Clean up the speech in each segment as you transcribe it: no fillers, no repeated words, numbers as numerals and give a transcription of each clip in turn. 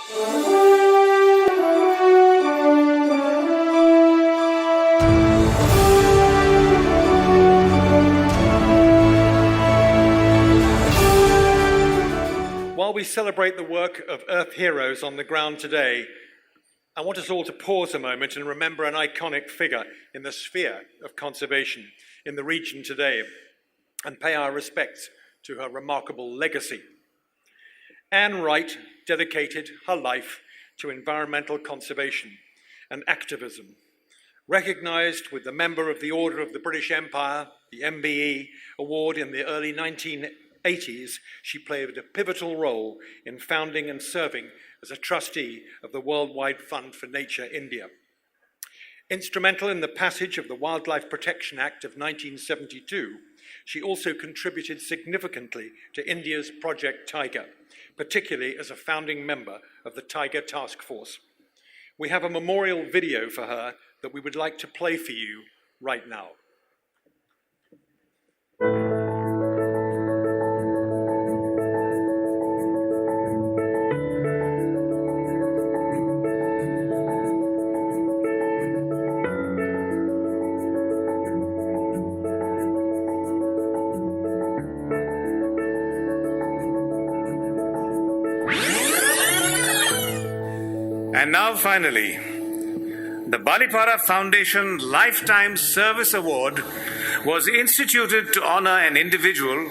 While we celebrate the work of Earth heroes on the ground today, I want us all to pause a moment and remember an iconic figure in the sphere of conservation in the region today and pay our respects to her remarkable legacy. Anne Wright dedicated her life to environmental conservation and activism. Recognized with the Member of the Order of the British Empire, the MBE Award in the early 1980s, she played a pivotal role in founding and serving as a trustee of the Worldwide Fund for Nature India. Instrumental in the passage of the Wildlife Protection Act of 1972, she also contributed significantly to India's Project Tiger, particularly as a founding member of the Tiger Task Force. We have a memorial video for her that we would like to play for you right now. And now finally, the Balipara Foundation Lifetime Service Award was instituted to honor an individual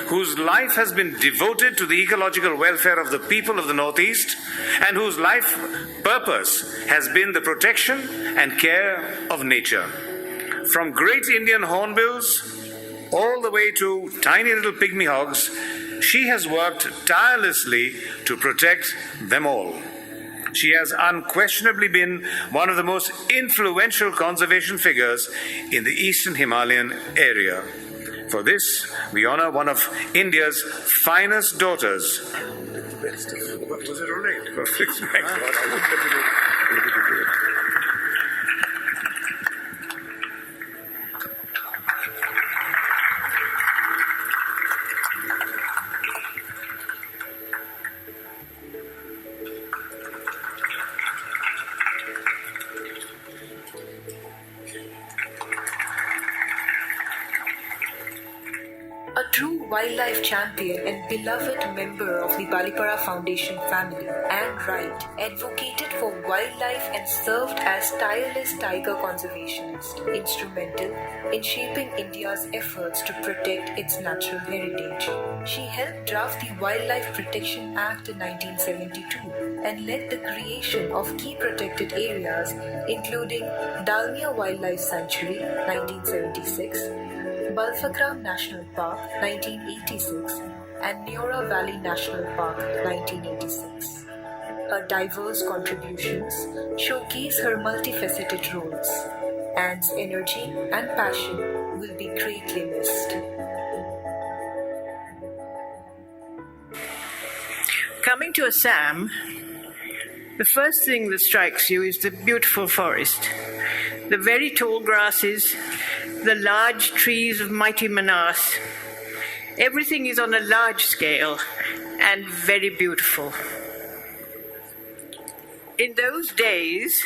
whose life has been devoted to the ecological welfare of the people of the Northeast and whose life purpose has been the protection and care of nature. From great Indian hornbills all the way to tiny little pygmy hogs, she has worked tirelessly to protect them all. She has unquestionably been one of the most influential conservation figures in the Eastern Himalayan area. For this, we honor one of India's finest daughters. Was it all right? Perfect. My God, I wouldn't have been able to do it. A true wildlife champion and beloved member of the Balipara Foundation family, Anne Wright advocated for wildlife and served as tireless tiger conservationist, instrumental in shaping India's efforts to protect its natural heritage. She helped draft the Wildlife Protection Act in 1972 and led the creation of key protected areas including Dalmia Wildlife Sanctuary 1976, Balfakram National Park 1986 and Neora Valley National Park 1986. Her diverse contributions showcase her multifaceted roles. Anne's energy and passion will be greatly missed. Coming to Assam, the first thing that strikes you is the beautiful forest. The very tall grasses, the large trees of mighty Manas. Everything is on a large scale and very beautiful. In those days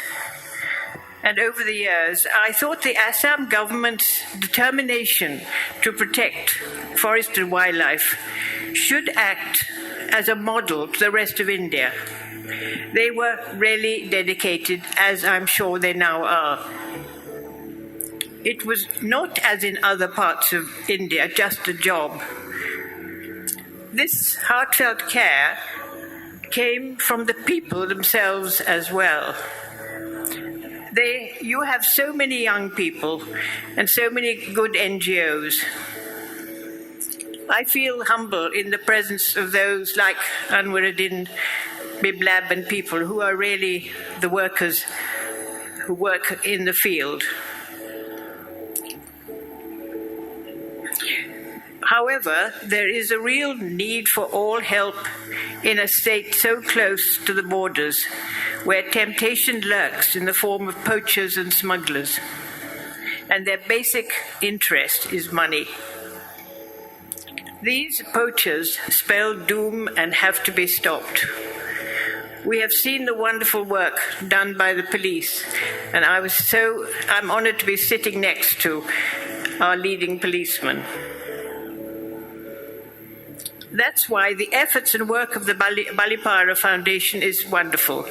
and over the years, I thought the Assam government's determination to protect forest and wildlife should act as a model to the rest of India. They were really dedicated, as I'm sure they now are. It was not, as in other parts of India, just a job. This heartfelt care came from the people themselves as well. You have so many young people and so many good NGOs. I feel humble in the presence of those like Anwaruddin, Biblab and people who are really the workers who work in the field. However, there is a real need for all help in a state so close to the borders, where temptation lurks in the form of poachers and smugglers, and their basic interest is money. These poachers spell doom and have to be stopped. We have seen the wonderful work done by the police, and I'm honored to be sitting next to our leading policeman. That's why the efforts and work of the Balipara Foundation is wonderful.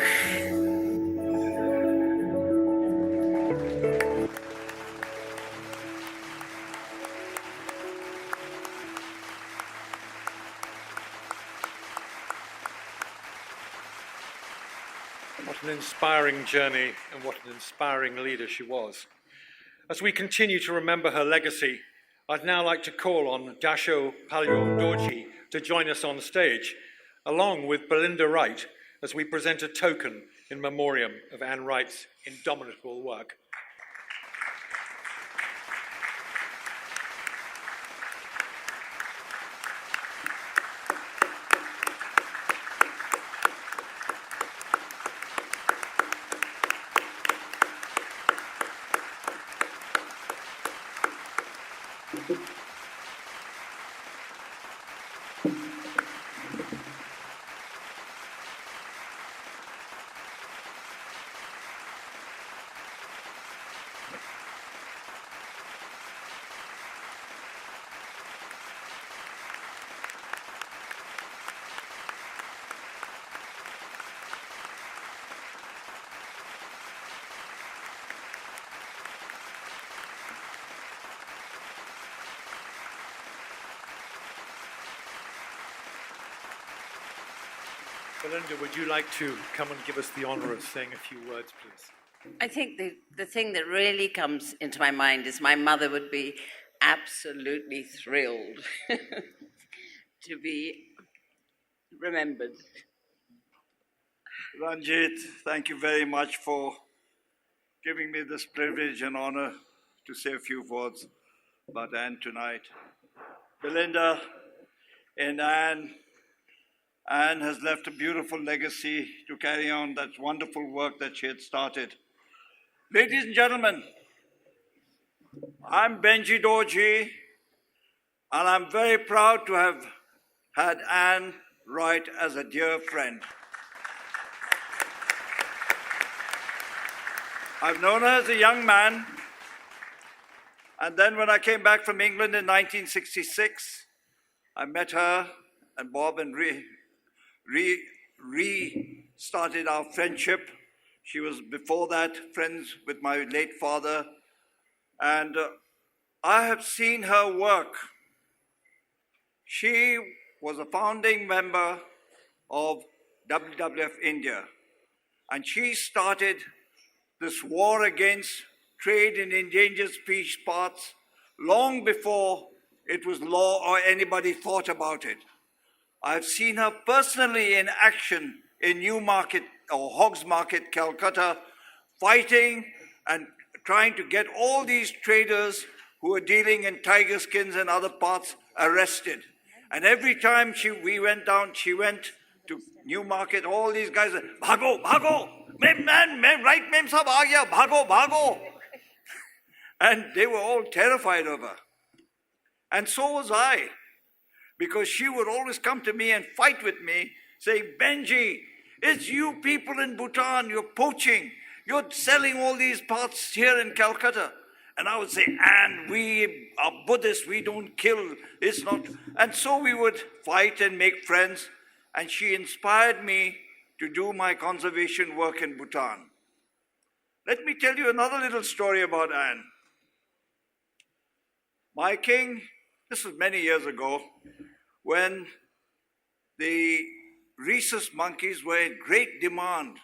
What an inspiring journey and what an inspiring leader she was. As we continue to remember her legacy, I'd now like to call on Dasho Dorji to join us on stage, along with Belinda Wright, as we present a token in memoriam of Anne Wright's indomitable work. Belinda, would you like to come and give us the honor of saying a few words, please? I think the thing that really comes into my mind is my mother would be absolutely thrilled to be remembered. Ranjit, thank you very much for giving me this privilege and honor to say a few words about Anne tonight. Belinda and Anne has left a beautiful legacy to carry on that wonderful work that she had started. Ladies and gentlemen, I'm Benji Dorji, and I'm very proud to have had Anne Wright as a dear friend. I've known her as a young man, and then when I came back from England in 1966, I met her and Bob and restarted our friendship. She was before that friends with my late father, and I have seen her work. She was a founding member of WWF India, and she started this war against trade in endangered species parts long before it was law or anybody thought about it. I've seen her personally in action in Newmarket or Hogs Market, Calcutta, fighting and trying to get all these traders who are dealing in tiger skins and other parts arrested. And every time she went to Newmarket, all these guys said, "Bhago, bhago, right mem sab aa gaya, bhago, bhago." And they were all terrified of her. And so was I, because she would always come to me and fight with me, saying, "Benji, it's you people in Bhutan, you're poaching, you're selling all these parts here in Calcutta." And I would say, "And we are Buddhists, we don't kill, it's not." And so we would fight and make friends, and she inspired me to do my conservation work in Bhutan. Let me tell you another little story about Anne. My king, this was many years ago, when the rhesus monkeys were in great demand.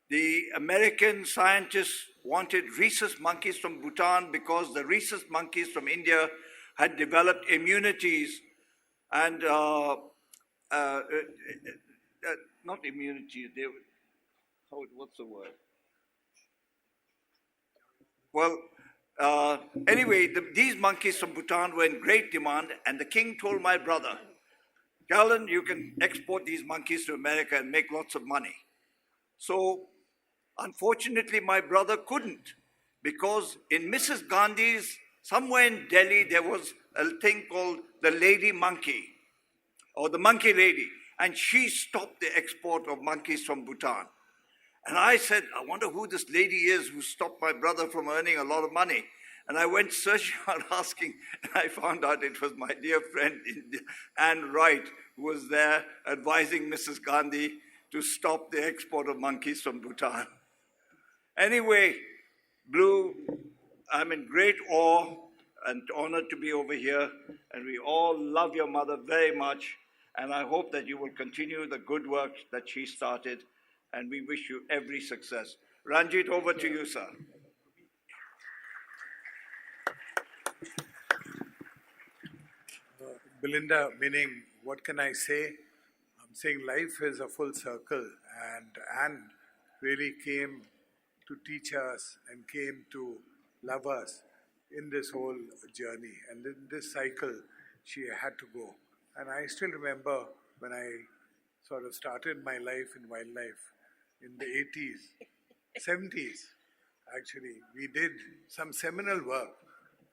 The American scientists wanted rhesus monkeys from Bhutan because the rhesus monkeys from India had developed immunities and not immunity, what's the word? Well, anyway, these monkeys from Bhutan were in great demand, and the king told my brother, "Callan, you can export these monkeys to America and make lots of money." So, unfortunately, my brother couldn't, because in Mrs. Gandhi's, somewhere in Delhi, there was a thing called the lady monkey, or the monkey lady. and she stopped the export of monkeys from Bhutan. And I said, I wonder who this lady is who stopped my brother from earning a lot of money. And I went searching out, asking, and I found out it was my dear friend Anne Wright, who was there advising Mrs. Gandhi to stop the export of monkeys from Bhutan. Anyway, Blue, I'm in great awe and honored to be over here, and we all love your mother very much, and I hope that you will continue the good work that she started, and we wish you every success. Ranjit, over to you, sir. Belinda, meaning, what can I say? I'm saying life is a full circle, and Anne really came to teach us and came to love us in this whole journey. And in this cycle, she had to go. And I still remember when I sort of started my life in wildlife in the 80s, 70s, actually. We did some seminal work.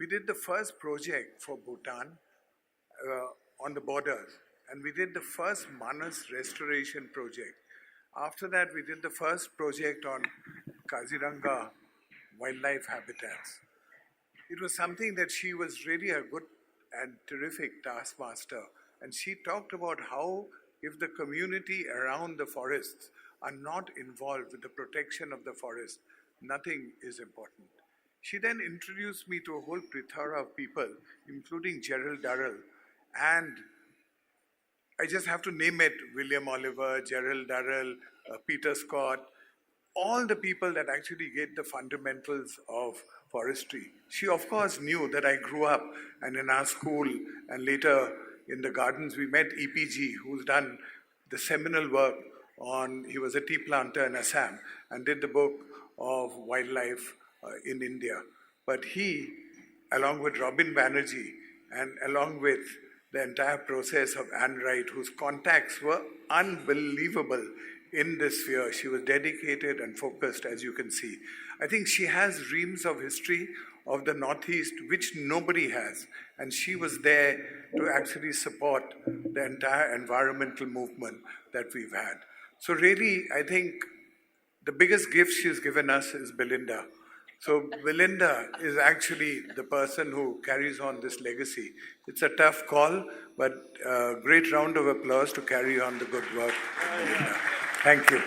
We did the first project for Bhutan on the borders, and we did the first Manas restoration project. After that, we did the first project on Kaziranga wildlife habitats. It was something that she was really a good and terrific taskmaster, and she talked about how if the community around the forests are not involved with the protection of the forest, nothing is important. She then introduced me to a whole plethora of people, including Gerald Durrell, and I just have to name it, William Oliver, Gerald Durrell, Peter Scott, all the people that actually get the fundamentals of forestry. She, of course, knew that I grew up, and in our school and later in the gardens, we met EPG, who's done the seminal work on, he was a tea planter in Assam, and did the book of wildlife in India. But he, along with Robin Banerjee, and along with the entire process of Anne Wright, whose contacts were unbelievable in this sphere. She was dedicated and focused, as you can see. I think she has reams of history of the Northeast, which nobody has. And she was there to actually support the entire environmental movement that we've had. So really, I think the biggest gift she's given us is Belinda. So Belinda is actually the person who carries on this legacy. It's a tough call, but a great round of applause to carry on the good work, Belinda. Thank you.